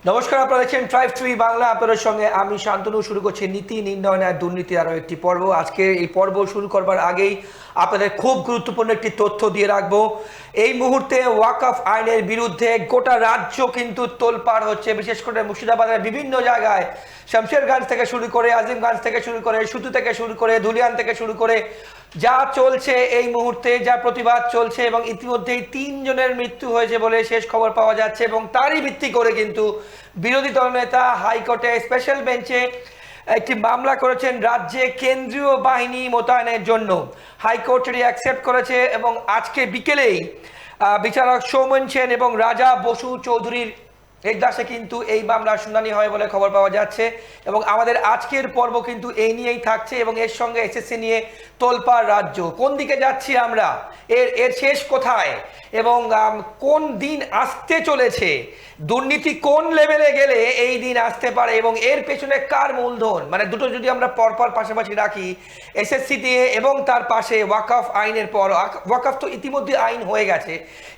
নমস্কার, আপনারা দেখছেন ট্রাইব ট্রি বাংলা। আপনাদের সঙ্গে আমি শান্তনু। শুরু করছি নীতি নির্ণয় আর দুর্নীতি আরও একটি পর্ব। আজকে এই পর্ব শুরু করবার আগেই আপনাদের খুব গুরুত্বপূর্ণ একটি তথ্য দিয়ে রাখবো। এই মুহূর্তে ওয়াকফ আইনের বিরুদ্ধে গোটা রাজ্য কিন্তু তোলপাড় হচ্ছে। বিশেষ করে মুর্শিদাবাদের বিভিন্ন জায়গায়, শামশেরগঞ্জ থেকে শুরু করে, আজিমগঞ্জ থেকে শুরু করে, সুতু থেকে শুরু করে, ধুলিয়ান থেকে শুরু করে যা চলছে এই মুহূর্তে, যা প্রতিবাদ চলছে, এবং ইতিমধ্যেই 3 জনের মৃত্যু হয়েছে বলে শেষ খবর পাওয়া যাচ্ছে। এবং তারই ভিত্তি করে কিন্তু বিরোধী দলনেতা হাইকোর্টে স্পেশাল বেঞ্চে একটি মামলা করেছেন রাজ্যে কেন্দ্রীয় বাহিনী মোতায়েনের জন্য। হাইকোর্ট সেটি অ্যাকসেপ্ট করেছে এবং আজকে বিকেলেই বিচারক সৌমেন সেন এবং রাজা বসু চৌধুরীর এজলাসে কিন্তু এই মামলার শুনানি হয় বলে খবর পাওয়া যাচ্ছে। এবং আমাদের আজকের পর্ব কিন্তু এই নিয়েই থাকছে এবং এর সঙ্গে এসএসসি নিয়ে তোলপাড় রাজ্য। কোন দিকে যাচ্ছি আমরা, এর শেষ কোথায়, এবং কোন দিন আসতে চলেছে, দুর্নীতি কোন লেভেলে গেলে এই দিন আসতে পারে, এবং এর পেছনে কার মূলধন, মানে দুটো যদি আমরা পরপর পাশাপাশি রাখি, এসএসসি দিয়ে এবং তার পাশে ওয়াকফ আইনের পর, ওয়াকফ তো ইতিমধ্যে আইন হয়ে গেছে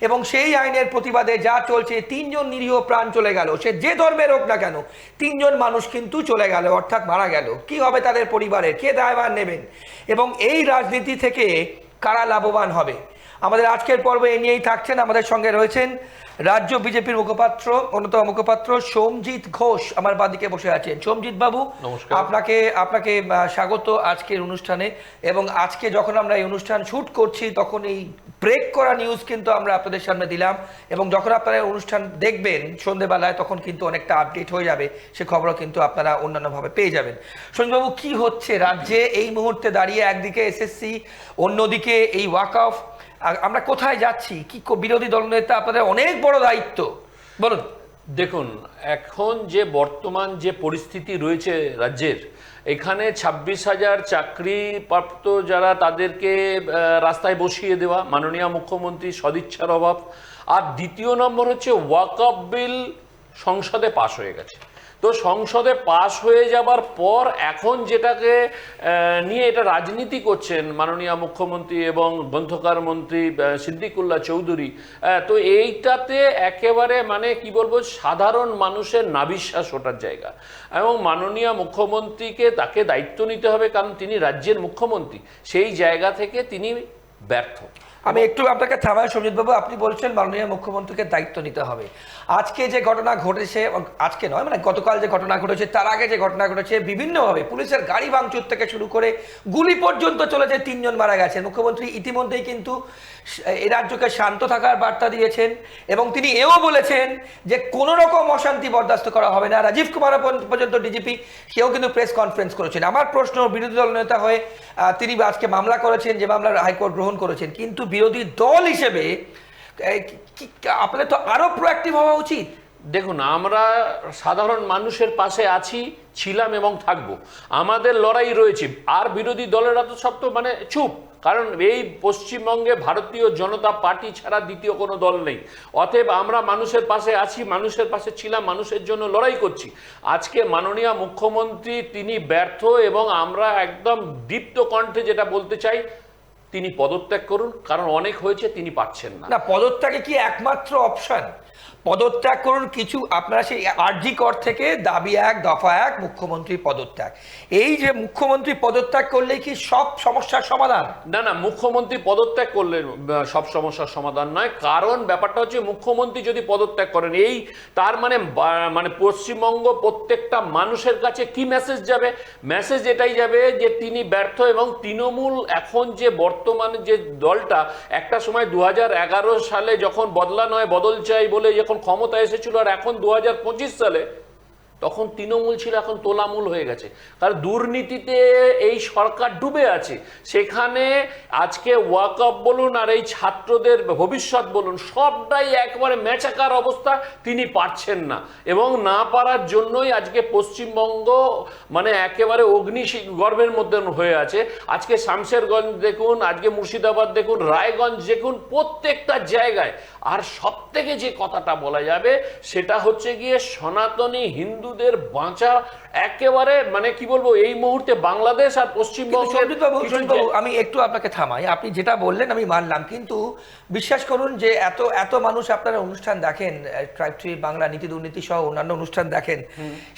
এবং সেই আইনের প্রতিবাদে যা চলছে, 3 জন নিরীহ প্রাণ চলে গেল, সে যে ধর্মের হোক না কেন, 3 জন মানুষ কিন্তু চলে গেল, অর্থাৎ মারা গেল। কি হবে তাদের পরিবারের, কে দায়ভার নেবেন, এবং এই রাজনীতি থেকে কারা লাভবান হবে? আমাদের আজকের পর্বে এ নিয়েই থাকছেন। আমাদের সঙ্গে রয়েছেন রাজ্য বিজেপির মুখপাত্র, অন্যতম মুখপাত্র সোমজিৎ ঘোষ আমার বাদিকে বসে আছেন। সোমজিৎ বাবু, আপনাকে স্বাগত আজকের অনুষ্ঠানে। এবং আজকে যখন আমরা এই অনুষ্ঠান শুট করছি তখন এই ব্রেক করা নিউজ কিন্তু আমরা আপনাদের সামনে দিলাম, এবং যখন আপনারা অনুষ্ঠান দেখবেন সন্ধ্যেবেলায় তখন কিন্তু অনেকটা আপডেট হয়ে যাবে, সে খবরও কিন্তু আপনারা অন্যান্যভাবে পেয়ে যাবেন। সোমজিৎ বাবু, কি হচ্ছে রাজ্যে এই মুহূর্তে দাঁড়িয়ে? একদিকে এসএসসি, অন্যদিকে এই ওয়াকফ, আমরা কোথায় যাচ্ছি? কি বিরোধী দলনেতা, আপনাদের অনেক বড় দায়িত্ব, বলুন। দেখুন, এখন যে বর্তমান যে পরিস্থিতি রয়েছে রাজ্যের, এখানে 26,000 চাকরিপ্রাপ্ত যারা, তাদেরকে রাস্তায় বসিয়ে দেওয়া, মাননীয় মুখ্যমন্ত্রী সদিচ্ছার অভাব, আর দ্বিতীয় নম্বর হচ্ছে ওয়াকফ বিল সংসদে পাশ হয়ে গেছে। তো সংসদে পাশ হয়ে যাবার পর এখন যেটাকে নিয়ে এটা রাজনীতি করছেন মাননীয় মুখ্যমন্ত্রী এবং গ্রন্থকার মন্ত্রী সিদ্দিকুল্লাহ চৌধুরী, তো এইটাতে একেবারে মানে কি বলবো, সাধারণ মানুষের নাভিশ্বাস ওঠার জায়গা। এবং মাননীয় মুখ্যমন্ত্রীকে তাকে দায়িত্ব নিতে হবে, কারণ তিনি রাজ্যের মুখ্যমন্ত্রী, সেই জায়গা থেকে তিনি ব্যর্থ। আমি একটু আপনাকে থামাই সঞ্জিত বাবু, আপনি বলছেন মাননীয় মুখ্যমন্ত্রীকে দায়িত্ব নিতে হবে। আজকে যে ঘটনা ঘটেছে, আজকে নয় মানে গতকাল যে ঘটনা ঘটেছে, তার আগে যে ঘটনা ঘটেছে, বিভিন্নভাবে পুলিশের গাড়ি ভাঙচুর থেকে শুরু করে গুলি পর্যন্ত চলেছে, 3 জন মারা গেছেন। মুখ্যমন্ত্রী ইতিমধ্যেই কিন্তু এই রাজ্যকে শান্ত থাকার বার্তা দিয়েছেন এবং তিনি এও বলেছেন যে কোনো রকম অশান্তি বরদাস্ত করা হবে না। রাজীব কুমার পর্যন্ত ডিজিপি, সেও কিন্তু প্রেস কনফারেন্স করেছেন। আমার প্রশ্ন, বিরোধী দল নেতা হয়ে তিনি আজকে মামলা করেছেন, যে মামলা হাইকোর্ট গ্রহণ করেছেন, কিন্তু বিরোধী দল হিসেবে আপনাদের তো আরো প্রোঅ্যাক্টিভ হওয়া উচিত। দেখুন, আমরা সাধারণ মানুষের পাশে আছি, ছিলাম এবং থাকবো। আমাদের লড়াই রয়েছে। আর বিরোধী দলেরা তো সব তো মানে চুপ, কারণ এই পশ্চিমবঙ্গে ভারতীয় জনতা পার্টি ছাড়া দ্বিতীয় কোনো দল নেই। অতএব আমরা মানুষের পাশে আছি, মানুষের পাশে ছিলাম, মানুষের জন্য লড়াই করছি। আজকে মাননীয় মুখ্যমন্ত্রী তিনি ব্যর্থ, এবং আমরা একদম দীপ্ত কণ্ঠে যেটা বলতে চাই, তিনি পদত্যাগ করুন, কারণ অনেক হয়েছে, তিনি পারছেন না। পদত্যাগে কি একমাত্র অপশন? পদত্যাগ করুন। কিছু আপনারা সেই আরজি কর থেকে দাবি 1, দফা 1, মুখ্যমন্ত্রী পদত্যাগ। এই যে মুখ্যমন্ত্রী পদত্যাগ করলে কি সব সমস্যার সমাধান? না না, মুখ্যমন্ত্রী পদত্যাগ করলে সব সমস্যার সমাধান নয়। কারণ ব্যাপারটা হচ্ছে, মুখ্যমন্ত্রী যদি পদত্যাগ করেন, এই তার মানে পশ্চিমবঙ্গ প্রত্যেকটা মানুষের কাছে কি মেসেজ যাবে? মেসেজ এটাই যাবে যে তিনি ব্যর্থ। এবং তৃণমূল এখন যে বর্তমানে যে দলটা, একটা সময় 2011 সালে যখন বদলা নয় বদল চাই বলে যখন ক্ষমতা এসেছিল, আর এখন 2025 সালে, তখন তৃণমূল ছিল, এখন তোলামূল হয়ে গেছে। কারণ দুর্নীতিতে এই সরকার ডুবে আছে। সেখানে আজকে ওয়াকফ বলুন আর এই ছাত্রদের ভবিষ্যৎ বলুন, সবটাই একবারে মেচাকার অবস্থা, তিনি পারছেন না। এবং না পারার জন্যই আজকে পশ্চিমবঙ্গ মানে একেবারে গর্ভের মধ্যে হয়ে আছে। আজকে শামশেরগঞ্জ দেখুন, আজকে মুর্শিদাবাদ দেখুন, রায়গঞ্জ দেখুন, প্রত্যেকটা জায়গায়। আর সব থেকে যে কথাটা বলা যাবে সেটা হচ্ছে গিয়ে, সনাতনী হিন্দু হিন্দুদের বাঁচা একেবারে মানে কি বলবো এই মুহূর্তে বাংলাদেশ আর পশ্চিমবঙ্গের সঞ্জিতবাবু, আমি একটু আপনাকে থামাই। আপনি যেটা বললেন আমি মানলাম, কিন্তু বিশ্বাস করুন যে এত এত মানুষ আপনারা অনুষ্ঠান দেখেন, ট্রাইব ট্রি বাংলা, নীতি দুর্নীতি সহ অন্যান্য অনুষ্ঠান দেখেন,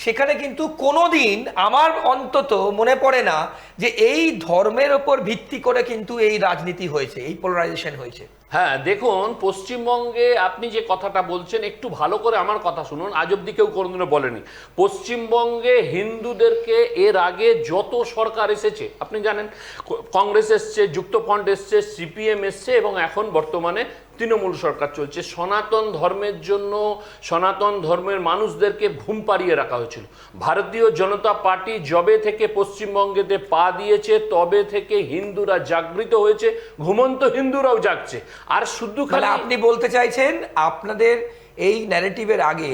সেখানে কিন্তু কোনোদিন আমার অন্তত মনে পড়ে না যে এই ধর্মের ওপর ভিত্তি করে কিন্তু এই রাজনীতি হয়েছে, এই পোলারাইজেশন হয়েছে। হ্যাঁ দেখুন, পশ্চিমবঙ্গে আপনি যে কথাটা বলছেন একটু ভালো করে আমার কথা শুনুন, আজ অব্দি কেউ কোনোদিনও বলেনি পশ্চিমবঙ্গে হিন্দুদেরকে এর আগে যত সরকার এসেছে আপনি জানেন, কংগ্রেস এসছে, যুক্তফ্রন্ট এসছে, সিপিএম এসছে এবং এখন বর্তমানে তৃণমূল সরকার চলছে। সনাতন ধর্মের জন্য সনাতন ধর্মের মানুষদেরকে ঘুম পাড়িয়ে রাখা হয়েছিল। ভারতীয় জনতা পার্টি যবে থেকে পশ্চিমবঙ্গেতে পা দিয়েছে তবে থেকে হিন্দুরা জাগৃত হয়েছে, ঘুমন্ত হিন্দুরাও জাগছে। আর শুধু খালি আপনি বলতে চাইছেন আপনাদের এই ন্যারেটিভের আগে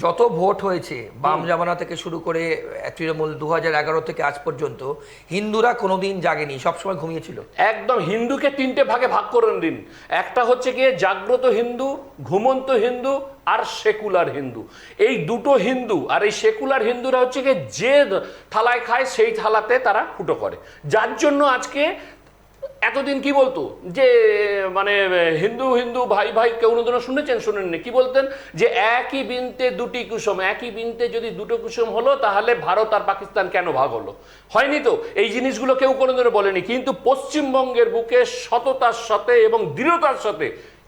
যত ভোট হয়েছে বাম জামানা থেকে শুরু করে তৃণমূল 2011 থেকে আজ পর্যন্ত হিন্দুরা কোনোদিন জাগেনি, সবসময় ঘুমিয়েছিল। একদম, হিন্দুকে তিনটে ভাগে ভাগ করে দিন। একটা হচ্ছে গিয়ে জাগ্রত হিন্দু, ঘুমন্ত হিন্দু আর সেকুলার হিন্দু। এই দুটো হিন্দু আর এই সেকুলার হিন্দুরা হচ্ছে গিয়ে যে থালায় খায় সেই থালাতে তারা ফুটো করে, যার জন্য আজকে এতদিন কি বলতো যে মানে হিন্দু হিন্দু ভাই ভাই, কেউ কোনোদিনও শুনেছেন? শুনেননি। কি বলতেন যে একই বৃন্তে দুটি কুসুম, একই বৃন্তে যদি দুটো কুসুম হলো তাহলে ভারত আর পাকিস্তান কেন ভাগ হলো? হয়নি তো। এই জিনিসগুলো কেউ কোনোদিনও বলেনি, কিন্তু পশ্চিমবঙ্গের বুকে সততার সাথে এবং দৃঢ়তার সাথে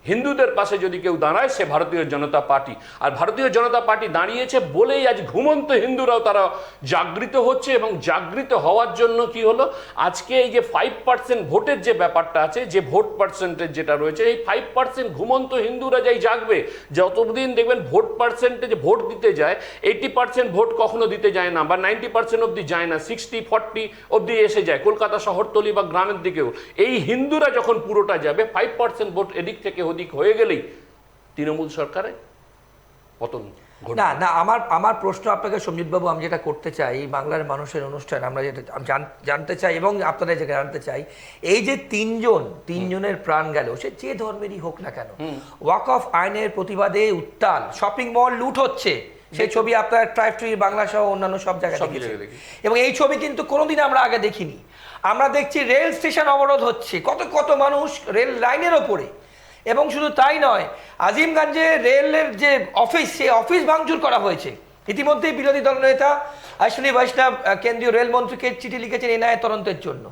হিন্দুদের পাশে যদি কেউ দাঁড়ায় সে ভারতীয় জনতা পার্টি। আর ভারতীয় জনতা পার্টি দাঁড়িয়েছে বলেই আজ ঘুমন্ত হিন্দুরাও তারা জাগৃত হচ্ছে। এবং জাগৃত হওয়ার জন্য কি হলো, আজকে এই যে 5% ভোটের যে ব্যাপারটা আছে, যে ভোট পার্সেন্টেজ যেটা রয়েছে, এই 5% ঘুমন্ত হিন্দুরা যাই জাগবে। যতদিন দেখবেন ভোট পার্সেন্টেজ ভোট দিতে যায়, 80% ভোট কখনো দিতে যায় না, বা 90% অব্দি যায় না, 60-40 অব্দি এসে যায় কলকাতা শহরতলি বা গ্রামের দিকেও। এই হিন্দুরা যখন পুরোটা যাবে, 5% ভোট এদিক থেকে ওদিক হয়ে গেলেই তৃণমূল সরকারে পতন ঘটবে। না না, আমার প্রশ্ন আপনাকে সঞ্জিতবাবু, আমি যেটা করতে চাই, এই বাংলার মানুষের অনুষ্ঠান আমরা যেটা জানতে চাই এবং আপনারা যেটা জানতে চাই, এই যে তিনজনের প্রাণ গেল, সে যে ধর্মেরই হোক না কেন, ওয়াক অফ আইনের প্রতিবাদে উত্তাল, শপিং মল লুট হচ্ছে, সেই ছবি আপনার ট্রাইব ট্রি বাংলা সহ অন্যান্য সব জায়গায় দেখি। এবং এই ছবি কিন্তু কোনোদিন আমরা আগে দেখিনি। আমরা দেখছি রেল স্টেশন অবরোধ হচ্ছে, কত কত মানুষ রেল লাইনের ওপরে। এবং শুধু তাই নয়, আজিমগঞ্জে রেলের যে অফিস, সেই অফিস ভাঙচুর করা হয়েছে। ইতিমধ্যেই বিরোধী দলনেতা অশ্বিনী বৈষ্ণব কেন্দ্রীয় রেলমন্ত্রীকে চিঠি লিখেছেন এনআইএ তদন্তের জন্য।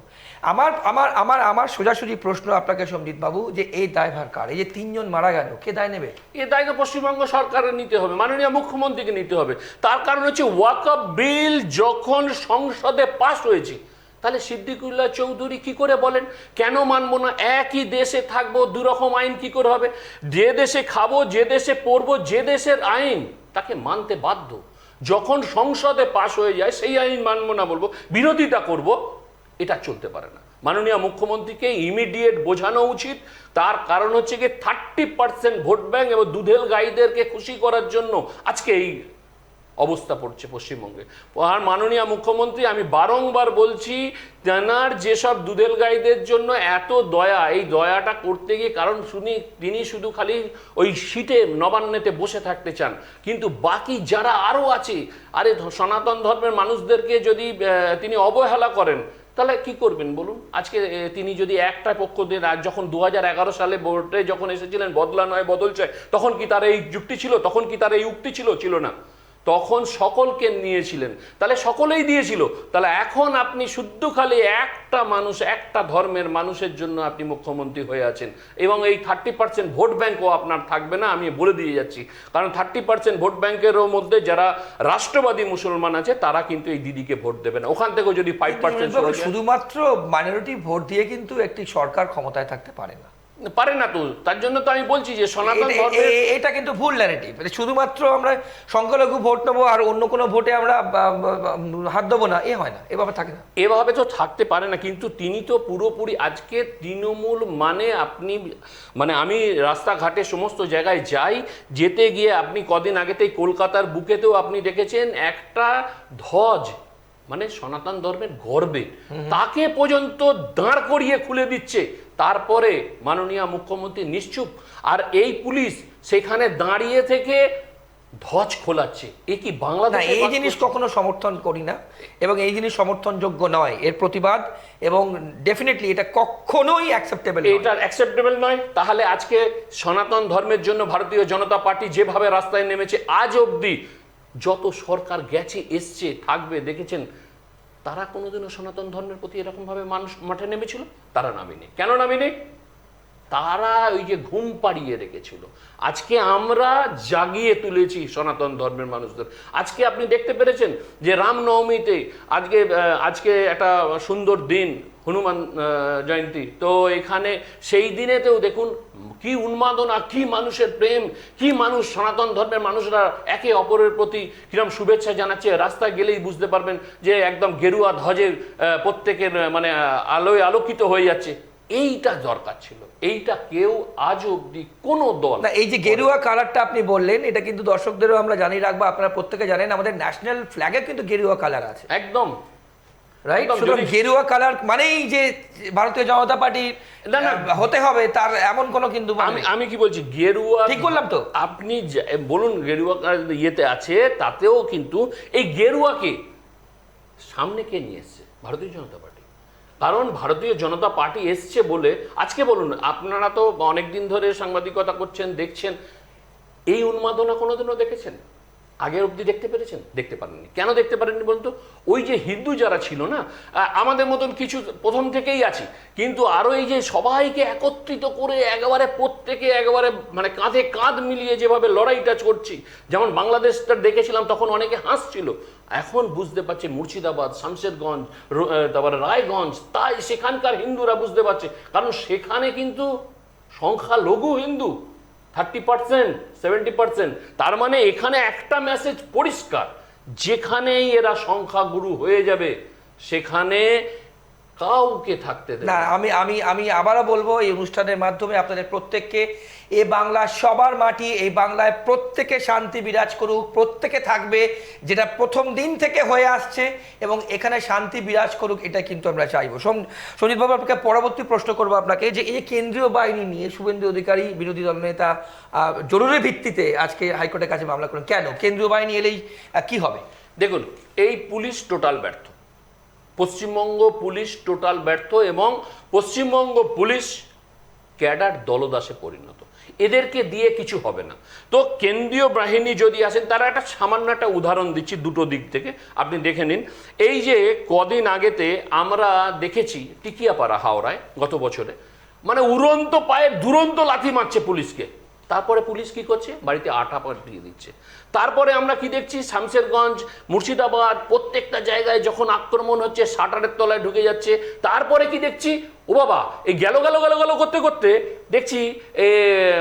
আমার সোজাসুজি প্রশ্ন আপনাকে সঞ্জিত বাবু, যে এই দায়ভার কার? এই যে তিনজন মারা গেল, কে দায় নেবে? এই দায় তো পশ্চিমবঙ্গ সরকারের নিতে হবে, মাননীয় মুখ্যমন্ত্রীকে নিতে হবে। তার কারণ হচ্ছে ওয়াকফ বিল যখন সংসদে পাস হয়েছে, তাহলে সিদ্দিকুল্লাহ চৌধুরী কি করে বলেন কেন মানবো না? একই দেশে থাকবো, দুরকম আইন কি করে হবে? যে দেশে খাবো, যে দেশে পড়বো, যে দেশের আইন তাকে মানতে বাধ্য। যখন সংসদে পাশ হয়ে যায় সেই আইন মানবো না বলবো, বিরোধিতা করব, এটা চলতে পারে না। মাননীয় মুখ্যমন্ত্রীকে ইমিডিয়েট বোঝানো উচিত। তার কারণ হচ্ছে গিয়ে 30% ভোট ব্যাংক এবং দুধেল গাইদেরকে খুশি করার জন্য আজকে এই অবস্থা পড়ছে পশ্চিমবঙ্গে। আর মাননীয় মুখ্যমন্ত্রী, আমি বারংবার বলছি, তেনার যেসব দুধেল গাইদের জন্য এত দয়া, এই দয়াটা করতে গিয়ে, কারণ তিনি শুধু খালি ওই সিটে নবান্নেতে বসে থাকতে চান, কিন্তু বাকি যারা আরও আছে, আরে সনাতন ধর্মের মানুষদেরকে যদি তিনি অবহেলা করেন তাহলে কি করবেন বলুন? আজকে তিনি যদি একটা পক্ষ দিয়ে, যখন 2011 সালে ভোটে যখন এসেছিলেন বদলা নয় বদল চায়, তখন কি তার এই যুক্তি ছিল? তখন কি তার এই উক্তি ছিল? ছিল না। তখন সকলকে নিয়েছিলেন, তাহলে সকলেই দিয়েছিল। তাহলে এখন আপনি শুদ্ধ খালি একটা মানুষ, একটা ধর্মের মানুষের জন্য আপনি মুখ্যমন্ত্রী হয়ে আছেন, এবং এই 30% ভোট ব্যাংকও আপনার থাকবে না, আমি বলে দিয়ে যাচ্ছি। কারণ 30% ভোট ব্যাংকেরও মধ্যে যারা রাষ্ট্রবাদী মুসলমান আছে তারা কিন্তু এই দিদিকে ভোট দেবে না। ওখান থেকেও যদি 5% শুধুমাত্র মাইনরিটি ভোট দিয়ে কিন্তু একটি সরকার ক্ষমতায় থাকতে পারে না, পারে না তো। তার জন্য তো আমি বলছি যে সনাতন ধর্মের এটা কিন্তু ভুল ন্যারেটিভ। শুধুমাত্র আমরা সংখ্যালঘু ভোট নেবো আর অন্য কোনো ভোটে আমরা হাত দেবো না, এ হয় না, এভাবে থাকে না, এভাবে তো থাকতে পারে না। কিন্তু তিনি তো পুরোপুরি আজকে তৃণমূল মানে আপনি মানে আমি রাস্তাঘাটে সমস্ত জায়গায় যাই, যেতে গিয়ে আপনি কদিন আগেতেই কলকাতার বুকেতেও আপনি দেখেছেন একটা ধ্বজ, মানে সনাতন ধর্মের গর্বে, তাকে পর্যন্ত দাঁড় করিয়ে খুলে দিচ্ছে। তারপরে মাননীয় মুখ্যমন্ত্রী নিশ্চুপ, আর এই পুলিশ সেখানে দাঁড়িয়ে থেকে ধ্বজ খোলাচ্ছে, এ কি না, বাংলাদেশ? এই জিনিস কখনো সমর্থন করি না এবং এই জিনিস সমর্থনযোগ্য নয়, এর প্রতিবাদ, এবং ডেফিনেটলি এটা কখনোই অ্যাকসেপ্টেবল এটা অ্যাকসেপ্টেবল নয়। তাহলে আজকে সনাতন ধর্মের জন্য ভারতীয় জনতা পার্টি যেভাবে রাস্তায় নেমেছে, আজ অবধি যত সরকার গেছে এসছে থাকবে দেখেছেন, তারা কোনোদিনও সনাতন ধর্মের প্রতি এরকম ভাবে মানুষ মাঠে নেমেছিল? তারা নামেনি। কেন নামেনি? তারা ওই যে ঘুম পাড়িয়ে রেখেছিল। আজকে আমরা জাগিয়ে তুলেছি সনাতন ধর্মের মানুষদের। আজকে আপনি দেখতে পেরেছেন যে রামনবমীতে আজকে একটা সুন্দর দিন, হনুমান জয়ন্তী, তো এখানে সেই দিনেতেও দেখুন কি উন্মাদনা, কি মানুষের প্রেম, কি মানুষ, সনাতন ধর্মের মানুষরা একে অপরের প্রতি কিরম শুভেচ্ছা জানাচ্ছে। রাস্তায় গেলেই বুঝতে পারবেন যে একদম গেরুয়া ধ্বজে প্রত্যেকের মানে আলোয় আলোকিত হয়ে যাচ্ছে। এইটা দরকার ছিল, এইটা কেউ আজ অবধি কোনো দল না। এই যে গেরুয়া কালারটা আপনি বললেন, এটা কিন্তু দর্শকদেরও আমরা জানিয়ে রাখবো, আপনারা প্রত্যেকে জানেন আমাদের ন্যাশনাল ফ্ল্যাগে কিন্তু গেরুয়া কালার আছে, একদম রাইট? একদম। সুতরাং গেরুয়া কালার মানেই যে ভারতীয় জনতা পার্টি না, না। হতে হবে তার এমন কোনো কিন্তু আমি কি বলছি, গেরুয়া, ঠিক বললাম তো? আপনি বলুন গেরুয়া ইয়েতে আছে, তাতেও কিন্তু এই গেরুয়াকে সামনে কে নিয়ে এসছে? ভারতীয় জনতা পার্টি। কারণ ভারতীয় জনতা পার্টি এসছে বলে আজকে বলুন, আপনারা তো অনেকদিন ধরে সাংবাদিকতা করছেন, দেখছেন, এই উন্মাদনা কোনোদিনও দেখেছেন? আগে অবধি দেখতে পেরেছেন? দেখতে পারেননি। কেন দেখতে পারেননি বলতো? ওই যে হিন্দু যারা ছিল না, আমাদের মতন কিছু প্রথম থেকেই আছে, কিন্তু আরো এই যে সবাইকে একত্রিত করে একেবারে প্রত্যেকে একেবারে মানে কাঁধে কাঁধ মিলিয়ে যেভাবে লড়াইটা করছি, যেমন বাংলাদেশটা দেখেছিলাম তখন অনেকে হাসছিল, এখন বুঝতে পারছে মুর্শিদাবাদ, শামশেরগঞ্জ, তারপরে রায়গঞ্জ, তাই সেখানকার হিন্দুরা বুঝতে পারছে, কারণ সেখানে কিন্তু সংখ্যালঘু হিন্দু 30%, 70%। তার মানে এখানে একটা মেসেজ পরিষ্কার, যেখানেই এরা সংখ্যাগুরু হয়ে যাবে সেখানে কাউকে থাকতে দেবে না। আমি আমি আমি আবারও বলবো এই অনুষ্ঠানের মাধ্যমে আপনাদের প্রত্যেককে, এ বাংলা সবার মাটি, এই বাংলায় প্রত্যেকে শান্তি বিরাজ করুক, প্রত্যেকে থাকবে, যেটা প্রথম দিন থেকে হয়ে আসছে, এবং এখানে শান্তি বিরাজ করুক, এটা কিন্তু আমরা চাইবো। সঞ্জিত বাবু, আপনাকে পরবর্তী প্রশ্ন করবো আপনাকে, যে এই কেন্দ্রীয় বাহিনী নিয়ে শুভেন্দু অধিকারী বিরোধী দলনেতা জরুরি ভিত্তিতে আজকে হাইকোর্টের কাছে মামলা করেন, কেন? কেন্দ্রীয় বাহিনী এলেই কি হবে? দেখুন, এই পুলিশ টোটাল ব্যর্থ, পশ্চিমবঙ্গ পুলিশ টোটাল ব্যর্থ, এবং পশ্চিমবঙ্গ পুলিশ ক্যাডার দলদাসে পরিণত। এদেরকে দিয়ে কিছু হবে না। তো কেন্দ্রীয় বাহিনী যদি আসেন, তারা একটা সামান্য একটা উদাহরণ দিচ্ছি দুটো দিক থেকে, আপনি দেখে নিন। এই যে কদিন আগেতে আমরা দেখেছি টিকিয়াপাড়া, হাওড়ায়, গত বছরে, মানে উড়ন্ত পায়ে দুরন্ত লাথি মারছে পুলিশকে, তারপরে পুলিশ কি করছে? বাড়িতে আটা পাঠিয়ে দিচ্ছে। তারপরে আমরা কি দেখছি? শামশেরগঞ্জ, মুর্শিদাবাদ, প্রত্যেকটা জায়গায় যখন আক্রমণ হচ্ছে, শাটারের তলায় ঢুকে যাচ্ছে। তারপরে কি দেখছি? ও বাবা, এই গেল গেল গেল গেল করতে করতে দেখছি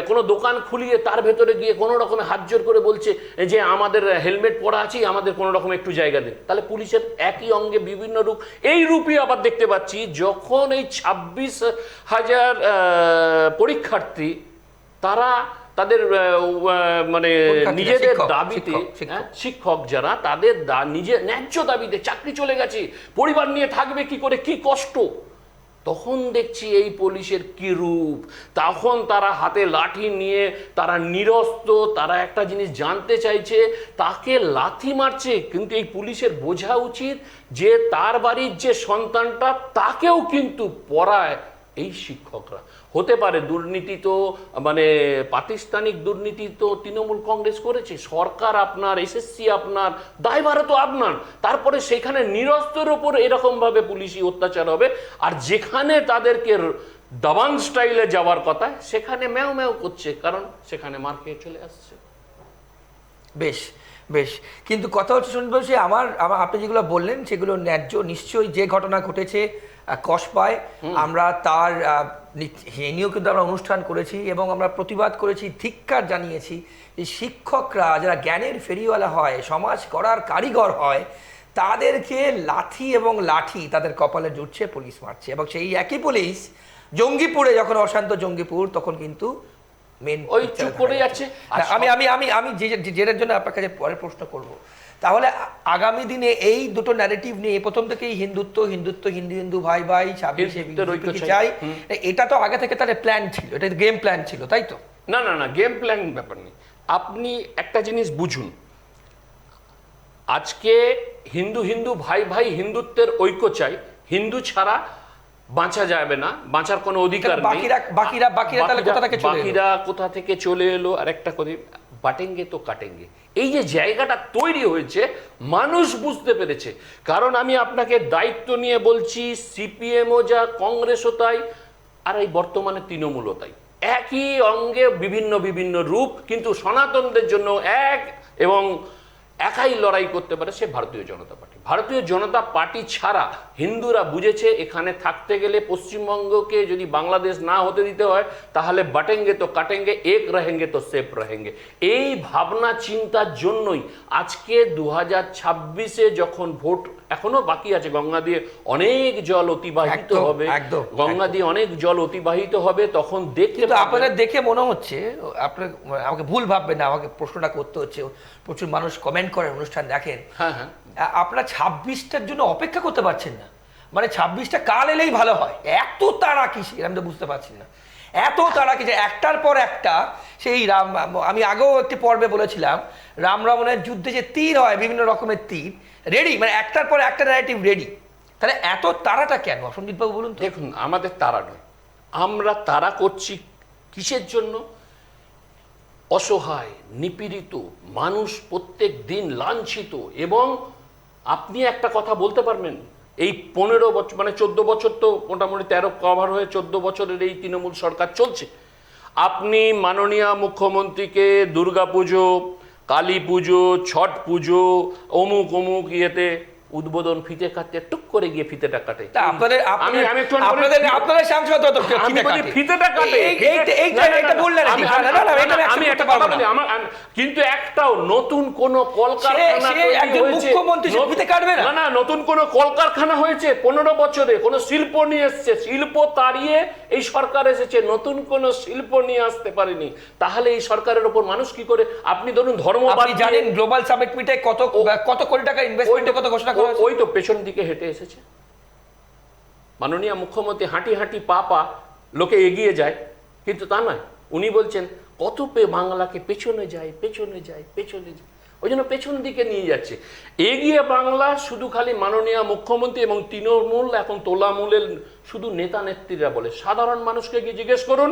কোনো দোকান খুলিয়ে তার ভেতরে গিয়ে কোনো রকমে হাত জোর করে বলছে যে আমাদের হেলমেট পরা আছে, আমাদের কোনো রকম একটু জায়গা দিন। তাহলে পুলিশের একই অঙ্গে বিভিন্ন রূপ। এই রূপই আবার দেখতে পাচ্ছি যখন এই 26,000 পরীক্ষার্থী, তারা তাদের মানে নিজেদের দাবিতে, শিক্ষক যারা, তাদের নিজের ন্যায্য দাবিতে চাকরি চলে গেছে, পরিবার নিয়ে থাকবে কি করে, কি কষ্ট, তখন দেখছি এই পুলিশের কি রূপ। তখন তারা হাতে লাঠি নিয়ে, তারা নিরস্ত্র, তারা একটা জিনিস জানতে চাইছে, তাকে লাথি মারছে। কিন্তু এই পুলিশের বোঝা উচিত যে তার বাড়ির যে সন্তানটা, তাকেও কিন্তু পড়ায় এই শিক্ষকরা। হতে পারে দুর্নীতি তো মানে প্রাতিষ্ঠানিক দুর্নীতি তো তৃণমূল কংগ্রেস করেছে, সরকার আপনার, এসএসসি আপনার, দায়ভার তো আপনার, তারপরে সেখানে নিরস্ত্রের ওপর এরকম ভাবে পুলিশি অত্যাচার হবে, আর যেখানে তাদেরকে দাবাং স্টাইলে যাওয়ার কথা, সেখানে ম্যাও ম্যাও করছে, কারণ সেখানে মার খেয়ে চলে আসছে। বেশ বেশ, কিন্তু কথা হচ্ছে শুনতে বলছি, আপনি যেগুলো বললেন সেগুলো ন্যায্য। নিশ্চয়ই যে ঘটনা ঘটেছে কষ্ট পায়, আমরা তার নিয়েও কিন্তু আমরা অনুষ্ঠান করেছি এবং আমরা প্রতিবাদ করেছি, ধিক্কার জানিয়েছি যে শিক্ষকরা যারা জ্ঞানের ফেরিওয়ালা হয়, সমাজ গড়ার কারিগর হয়, তাদেরকে লাথি এবং লাঠি তাদের কপালে জুটছে, পুলিশ মারছে। এবং সেই একই পুলিশ জঙ্গিপুরে, যখন অশান্ত জঙ্গিপুর, তখন কিন্তু ওই চুপ করে যাচ্ছে। আমি আমি আমি আমি যেটার জন্য আপনার কাছে পরে প্রশ্ন করব, তাহলে আগামী দিনে এই দুটো ন্যারেটিভ নিয়ে প্রথম থেকেই হিন্দুত্ব হিন্দুত্ব হিন্দু হিন্দু ভাই ভাই চাই, এটা তো আগে থেকে তাহলে প্ল্যান ছিল, এটা গেম প্ল্যান ছিল, তাই তো? না না না, গেম প্ল্যান ব্যাপার নেই। আপনি একটা জিনিস বুঝুন, আজকে হিন্দু হিন্দু ভাই ভাই হিন্দুত্বের ঐক্য চাই, হিন্দু ছাড়া বাঁচা যাবে না, বাঁচার কোনো অধিকার নেই। বাকিরা তাহলে কোথা থেকে চলে এলো? বাকিরা কোথা থেকে চলে এলো? আর একটা করে বাটেঙ্গে তো কাটেঙ্গে, এই যে জায়গাটা তৈরি হয়েছে মানুষ বুঝতে পেরেছে। কারণ আমি আপনাকে দায়িত্ব নিয়ে বলছি, সিপিএমও যা, কংগ্রেসও তাই, আর এই বর্তমানে তৃণমূলও তাই, একই অঙ্গে বিভিন্ন বিভিন্ন রূপ, কিন্তু সনাতনদের জন্য এক এবং একাই লড়াই করতে পারে, সে ভারতীয় জনতা পার্টি। ভারতীয় জনতা পার্টি ছাড়া হিন্দুরা বুঝেছে এখানে থাকতে গেলে পশ্চিমবঙ্গকে যদি বাংলাদেশ না হতে দিতে হয়, তাহলে বাটেঙ্গে তো কাটেঙ্গে, এক রহেঙ্গে তো সেফ রহেঙ্গে। এই ভাবনা চিন্তার জন্যই আজকে 2026-এ যখন ভোট এখনো বাকি আছে, গঙ্গা দিয়ে অনেক জল অতিবাহিত হবে, গঙ্গা দিয়ে অনেক জল অতিবাহিত হবে, তখন দেখতে আপনাদের দেখে মনে হচ্ছে, আপনার আমাকে ভুল ভাববেন না, আমাকে প্রশ্নটা করতে হচ্ছে, প্রচুর মানুষ কমেন্ট করেন, অনুষ্ঠান দেখেন, হ্যাঁ হ্যাঁ, আপনারা 26টার জন্য অপেক্ষা করতে পারছেন না, মানে 26টা কাল এলেই ভালো হয়, এত তাড়া কিসের আমি তো বুঝতে পারছি না, এত তাড়া কিসের, একটার পর একটা। সেই রাম, আমি আগেও একটি পর্বে বলেছিলাম, রাম রাবণের যুদ্ধে যে তীর হয়, বিভিন্ন রকমের তীর রেডি, মানে একটার পর একটা ন্যারেটিভ রেডি, তাহলে এত তাড়াটা কেন সন্দীপ বাবু বলুন তো? দেখুন, আমাদের তাড়া নয়, আমরা তাড়া করছি কিসের জন্য? অসহায় নিপীড়িত মানুষ প্রত্যেক দিন লাঞ্ছিত। এবং আপনি একটা কথা বলতে পারবেন, এই 15 বছর মানে 14 বছর তো মোটামুটি 13 কভার হয়ে 14 বছরের এই তৃণমূল সরকার চলছে। আপনি মাননীয় মুখ্যমন্ত্রীকে দুর্গাপুজো, কালী পুজো, ছট পুজো, অমুক অমুক ইয়েতে উদ্বোধন ফিতে কাটতে টুক করে গিয়ে ফিতেটা কাটে। কিন্তু একটাও নতুন কোন কলকারখানা, নতুন কোন কলকারখানা হয়েছে 15 বছরে? কোন শিল্প নিয়ে এসছে? শিল্প তাড়িয়ে এই সরকার এসেছে, নতুন কোন শিল্প নিয়ে আসতে পারেনি। তাহলে এই সরকারের উপর মানুষ কি করে? আপনি ধরুন ধর্মবাদ, জানেন গ্লোবাল সামিট মিটে কত কোটি টাকা ইনভেস্টমেন্টের কথা ঘোষণা করা হয়েছে? ওই তো পেছন দিকে হেঁটে এসেছে মাননীয় মুখ্যমন্ত্রী, হাঁটি হাঁটি পা পা লোকে এগিয়ে যায়, কিন্তু তা নয়। উনি বলছেন কত বাংলাকে পেছনে যায়, পেছনে যায়, পেছনে যায়, ওই জন্য পেছন দিকে নিয়ে যাচ্ছে। এগিয়ে বাংলা শুধু খালি মাননীয় মুখ্যমন্ত্রী এবং তৃণমূল, এখন তোলামূলের শুধু নেতা নেত্রীরা বলে। সাধারণ মানুষকে গিয়ে জিজ্ঞেস করুন,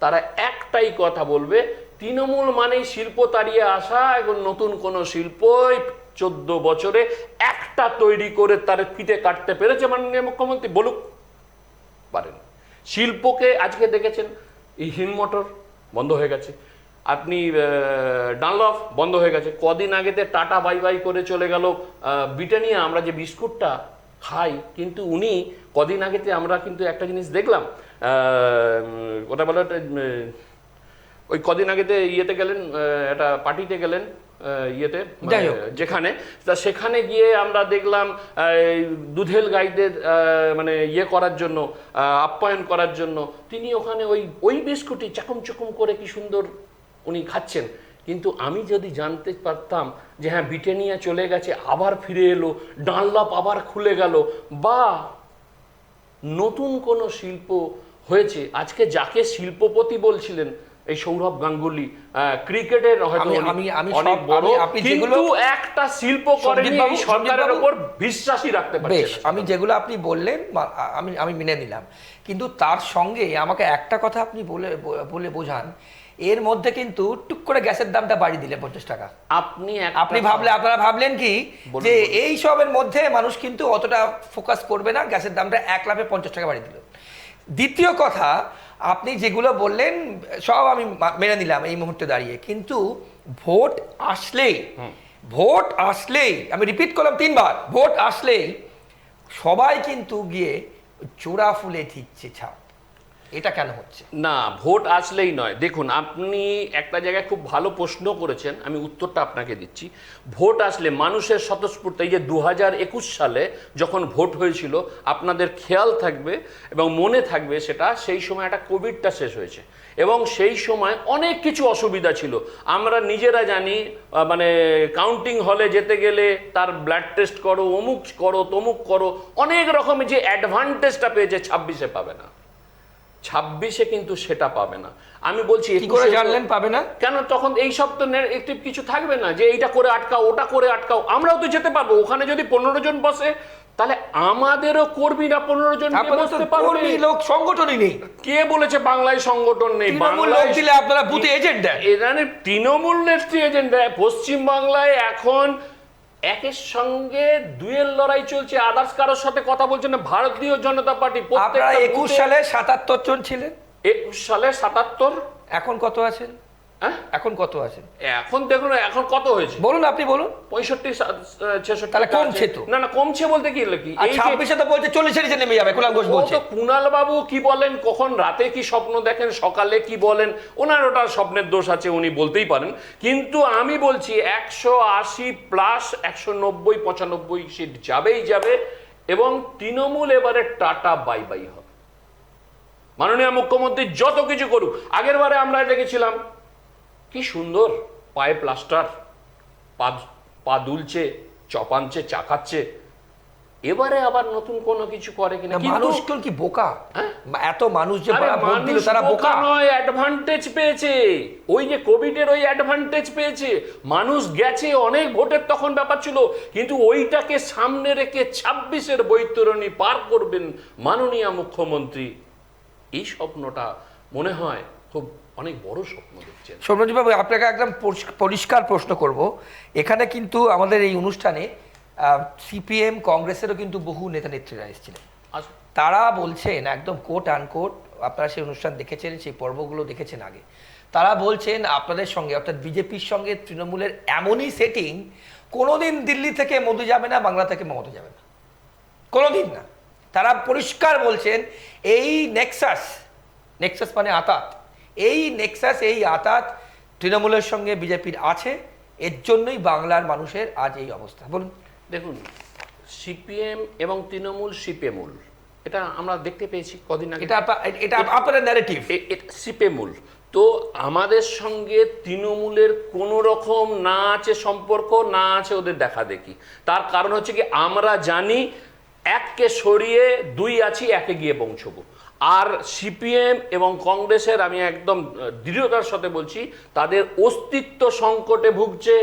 তারা একটাই কথা বলবে, তৃণমূল মানেই শিল্প তাড়িয়ে আসা, এবং নতুন কোনো শিল্পই 14 বছরে একটা তৈরি করে তার ফিতে কাটতে পেরেছে মাননীয় মুখ্যমন্ত্রী? বলুক, পারেন। শিল্পকে আজকে দেখেছেন, এই হিমমটর বন্ধ হয়ে গেছে, আপনি ডানলফ বন্ধ হয়ে গেছে, কদিন আগেতে টাটা বাই বাই করে চলে গেল ব্রিটানিয়া, আমরা যে বিস্কুটটা খাই, কিন্তু উনি কদিন আগেতে আমরা কিন্তু একটা জিনিস দেখলাম, ওটা বলে ওই কদিন আগেতে ইয়েতে গেলেন, একটা পার্টিতে গেলেন ইয়েতে, যেখানে সেখানে গিয়ে আমরা দেখলাম দুধেল গাইদের মানে ইয়ে করার জন্য, আপ্যায়ন করার জন্য তিনি ওখানে ওই বিস্কুটই চাকুম চুকুম করে কি সুন্দর উনি খাচ্ছেন। কিন্তু আমি যদি জানতে পারতাম যে হ্যাঁ ব্রিটানিয়া চলে গেছে, আবার ফিরে এলো, ডানলপ আবার খুলে গেল, বা নতুন কোনো শিল্প হয়েছে, আজকে যাকে শিল্পপতি বলছিলেন এই সৌরভ গাঙ্গুলি, ক্রিকেটের হয়তো অনেক বড়, কিন্তু একটা শিল্প করেনি, এই সরকারের উপর বিশ্বাসই রাখতে পারছে না। আমি যেগুলো আপনি বললেন আমি মেনে নিলাম, কিন্তু তার সঙ্গে আমাকে একটা কথা আপনি বলে বোঝান, এর মধ্যে কিন্তু টুক করে গ্যাসের দামটা বাড়িয়ে দিলে 50 টাকা। আপনারা ভাবলেন কি যে এই সবের মধ্যে মানুষ কিন্তু অতটা ফোকাস করবে না, গ্যাসের দামটা 1 লাফে 50 টাকা বাড়িয়ে দিল। দ্বিতীয় কথা, আপনি যেগুলো বললেন সব আমি মেনে নিলাম এই মুহূর্তে দাঁড়িয়ে, কিন্তু ভোট আসলেই আমি রিপিট করলাম 3 বার, ভোট আসলেই সবাই কিন্তু গিয়ে জোড়া ফুলে দিচ্ছে ছাপ। এটা কেন হচ্ছে? না, ভোট আসলেই নয়। দেখুন, আপনি একটা জায়গায় খুব ভালো প্রশ্ন করেছেন, আমি উত্তরটা আপনাকে দিচ্ছি। ভোট আসলে মানুষের স্বতঃস্ফূর্ত, এই যে 2021 সালে যখন ভোট হয়েছিল, আপনাদের খেয়াল থাকবে এবং মনে থাকবে সেটা, সেই সময় একটা কোভিডটা শেষ হয়েছে এবং সেই সময় অনেক কিছু অসুবিধা ছিল। আমরা নিজেরা জানি, মানে কাউন্টিং হলে যেতে গেলে তার ব্লাড টেস্ট করো, অমুক করো, তমুক করো, অনেক রকমের যে অ্যাডভান্টেজটা পেয়েছে 26-এ পাবে না। 26-এ কিন্তু সেটা পাবে না। আমি বলছি কি করে 21-এ তো- জানলেন পাবে না? কেন তখন এই সব তো নেগেটিভ কিছু থাকবে না যে এইটা করে আটকাও ওটা করে আটকাও, আমরাও তো যেতে পারবো ওখানে। যদি 15 জন বসে তাহলে আমাদেরও কর্মীরা 15 জন আপনাদের তো বসতে পারবে। কর্মী লোক সংগঠনই নেই। কে বলেছে বাংলায় সংগঠন নেই? তৃণমূল লোক দিলে আপনারা বুথে এজেন্ট দেন। এখানে তৃণমূল নেত্রী এজেন্ট দেয়। পশ্চিম বাংলায় এখন একের সঙ্গে দুয়ের লড়াই চলছে, আদার্স কারোর সাথে কথা বলছে না। ভারতীয় জনতা পার্টি আপনারা 21 সালে 77 জন ছিলেন, 21 সালে 77। এখন কত আছেন? হ্যাঁ এখন কত আছেন এখন দেখুন এখন কত হয়েছে, বলুন, আপনি বলুন। 65-66। তাহলে কমছে তো। না কমছে বলতে কি কি আর এই যে 26-এ তো বলছে 40-এর নিচে নেমে যাবে, কুণাল ঘোষ ও বলছে। তো কুণাল বাবু কি বলেন, কখন রাতে কি স্বপ্ন দেখেন, সকালে কি বলেন, ওনার ওটা স্বপ্নের দোষ আছে, উনি বলতেই পারেন। কিন্তু আমি বলছি 180 প্লাস 190-95 সিট যাবেই যাবে, এবং তৃণমূল এবারে টাটা বাই বাই হবে। মাননীয় মুখ্যমন্ত্রী যত কিছু করুক, আগের বারে আমরা দেখেছিলাম কি সুন্দর পায়ে প্লাস্টার, পা দুলছে, চপানছে, চাকাচ্ছে। এবারে আবার নতুন কোনো কিছু করে কিনা। মানুষ কি বোকা? এত মানুষ যে আরে ভোট দিল তারা বোকা নয়, অ্যাডভান্টেজ পেয়েছে। ওই যে কোভিডের ওই অ্যাডভান্টেজ পেয়েছে, মানুষ গেছে অনেক ভোটের তখন ব্যাপার ছিল, কিন্তু ওইটাকে সামনে রেখে 26-এর বৈতরণী পার করবেন মাননীয় মুখ্যমন্ত্রী। এই স্বপ্নটা মনে হয় খুব অনেক বড় স্বপ্ন দেখছেন। সৌম্যজিৎ বাবু, আপনাকে একদম পরিষ্কার প্রশ্ন করব। এখানে কিন্তু আমাদের এই অনুষ্ঠানে সিপিএম কংগ্রেসেরও কিন্তু বহু নেতা নেত্রীরা এসেছিলেন। তারা বলছেন একদম কোট আনকোট, আপনারা সেই অনুষ্ঠান দেখেছেন, সেই পর্বগুলো দেখেছেন আগে, তারা বলছেন আপনাদের সঙ্গে অর্থাৎ বিজেপির সঙ্গে তৃণমূলের এমনই সেটিং, কোনোদিন দিল্লি থেকে মোদি যাবে না, বাংলা থেকে মমতা যাবে না, কোনোদিন না। তারা পরিষ্কার বলছেন এই নেক্সাস মানে আতাত, এই আতাত তৃণমূলের সঙ্গে বিজেপির আছে, এর জন্যই বাংলার মানুষের আজ এই অবস্থা। বলুন। দেখুন, সিপিএম এবং তৃণমূল সিপেমূল, এটা আমরা দেখতে পেয়েছি কদিন আগে। এটা আপনাদের ন্যারেটিভ। সিপেমূল তো আমাদের সঙ্গে তৃণমূলের কোনো রকম না আছে সম্পর্ক, না আছে ওদের দেখা দেখি। তার কারণ হচ্ছে কি, আমরা জানি এককে সরিয়ে দুই আছি, একে গিয়ে পৌঁছবো। আর সিপিএম এবং কংগ্রেসের আমি একদম দৃঢ়তার সাথে বলছি, তাদের অস্তিত্ব সংকটে ভুগছে।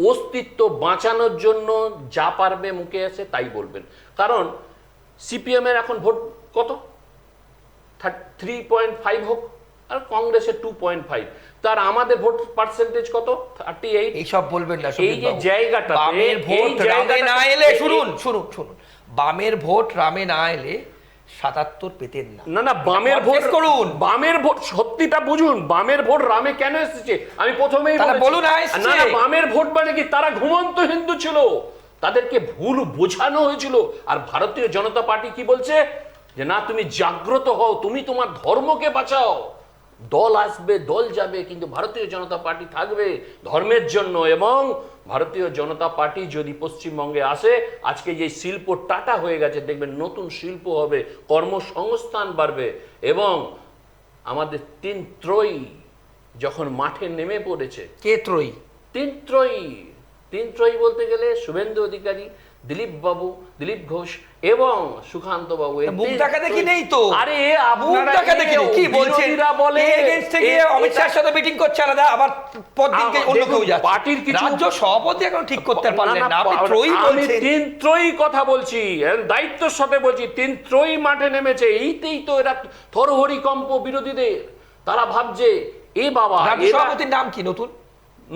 অস্তিত্ব বাঁচানোর জন্য যা পারবে মুখে আছে তাই বলবেন। কারণ সিপিএম এর এখন ভোট কত, 3.5 হোক, আর কংগ্রেসের 2.5, তার আমাদের ভোট পার্সেন্টেজ কত, 38। এইসব বলবেন না। এই যে জায়গাটা বামের ভোট রামে না এলে, শুনুন, বামের ভোট রামে না এলে 77 পেতেন না। না বামের ভোট করুন, বামের ভোট সত্যিটা বুঝুন। বামের ভোট রামে কেন এসেছে আমি প্রথমেই বলুন। না বামের ভোট মানে কি, তারা ঘুমন্ত হিন্দু ছিল, তাদেরকে ভুল বোঝানো হয়েছিল। আর ভারতীয় জনতা পার্টি কি বলছে, যে না তুমি জাগ্রত হও, তুমি তোমার ধর্মকে বাঁচাও। দল আসবে, দল যাবে, কিন্তু ভারতীয় জনতা পার্টি থাকবে ধর্মের জন্য। এবং ভারতীয় জনতা পার্টি যদি পশ্চিমবঙ্গে আসে, আজকে যে শিল্প টাটা হয়ে গেছে, দেখবেন নতুন শিল্প হবে, কর্মসংস্থান বাড়বে। এবং আমাদের তিন ত্রয়ী যখন মাঠে নেমে পড়েছে। কে ত্রয়ী? তিন ত্রয়ী বলতে গেলে শুভেন্দু অধিকারী, দিলীপ ঘোষ এবং সুকান্ত বাবু। মুখ দেখা দেখি নেই তো। আরে মুখ দেখা দেখি কি বলছেন, বলে এগেইনস্ট থেকে অমিত শাহের সাথে মিটিং করছে আলাদা, আবার পরদিনকে অন্য কেউ যাচ্ছে। পার্টির কিছু রাজ্য সভাপতি এখন ঠিক করতে পারলেন না, আপনি ত্রয়ী আমি বলছেন। তিন ত্রয়ী কথা বলছি, দায়িত্বের সাথে বলছি। তিন ত্রয়ী মাঠে নেমেছে, এইতেই তো এরা থরহরিকম্প বিরোধীদের। তারা ভাবছে এ বাবা, রাজ্য সভাপতির নাম কি?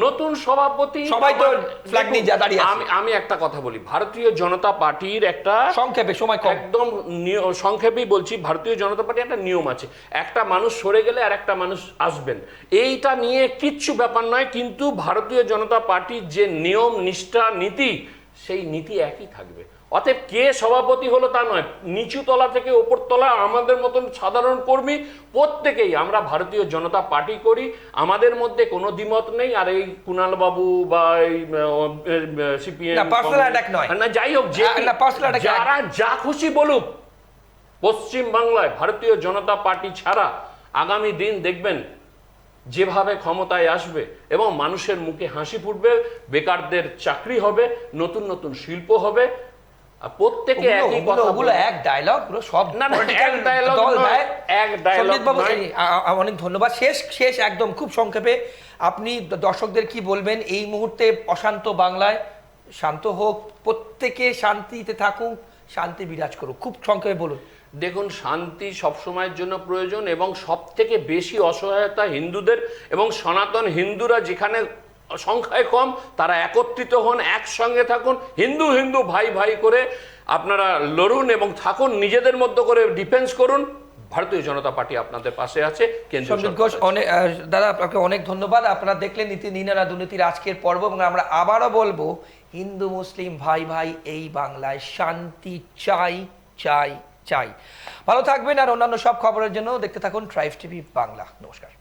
নতুন সভাপতি, সবাই তো ফ্ল্যাগ নিয়ে দাঁড়িয়ে আছে। আমি একটা কথা বলি, ভারতীয় জনতা পার্টির একটা সংক্ষেপে, সময় কম, একদম সংক্ষেপেই বলছি, ভারতীয় জনতা পার্টি একটা নিয়ম আছে, একটা মানুষ সরে গেলে আর একটা মানুষ আসবেন, এইটা নিয়ে কিচ্ছু ব্যাপার নয়। কিন্তু ভারতীয় জনতা পার্টির যে নিয়ম, নিষ্ঠা, নীতি, সেই নীতি একই থাকবে। অতএব কে সভাপতি হলো তা নয়, নিচু তলা থেকে ওপর তলা আমাদের মতন সাধারণ কর্মী প্রত্যেকেই আমরা ভারতীয় জনতা পার্টি করি, আমাদের মধ্যে কোনো দ্বিমত নেই। আর এই কুণাল বাবু বা এই সিপিএম না যাই হোক, যারা যা খুশি বলুক, পশ্চিম বাংলায় ভারতীয় জনতা পার্টি ছাড়া আগামী দিন দেখবেন যেভাবে ক্ষমতায় আসবে এবং মানুষের মুখে হাসি ফুটবে, বেকারদের চাকরি হবে, নতুন নতুন শিল্প হবে। আর প্রত্যেকে একই কথা ওগুলো এক ডায়লগ, সব না না এক ডায়লগ নয়, এক ডায়লগ নয়। অনেক ধন্যবাদ। শেষ একদম খুব সংক্ষেপে আপনি দর্শকদের কি বলবেন এই মুহূর্তে অশান্ত বাংলায়? শান্ত হোক, প্রত্যেকে শান্তিতে থাকুক, শান্তি বিরাজ করুক, খুব সংক্ষেপে বলুন। দেখুন, শান্তি সবসময়ের জন্য প্রয়োজন এবং সব থেকে বেশি অসহায়তা হিন্দুদের, এবং সনাতন হিন্দুরা যেখানে সংখ্যায় কম তারা একত্রিত হন, একসঙ্গে থাকুন, হিন্দু হিন্দু ভাই ভাই করে আপনারা লড়ুন এবং থাকুন, নিজেদের মধ্যে করে ডিফেন্স করুন। ভারতীয় জনতা পার্টি আপনাদের পাশে আছে। সন্দীপ ঘোষ, অনেক দাদা আপনাকে অনেক ধন্যবাদ। আপনারা দেখলেন নীতি নির্ণয় দুর্নীতির আজকের পর্ব, এবং আমরা আবারও বলবো হিন্দু মুসলিম ভাই ভাই এই বাংলায় শান্তি চাই চাই চাই। ভালো থাকবেন, আর অন্যান্য সব খবরের জন্য দেখতে থাকুন ট্রাইবস টিভি বাংলা। নমস্কার।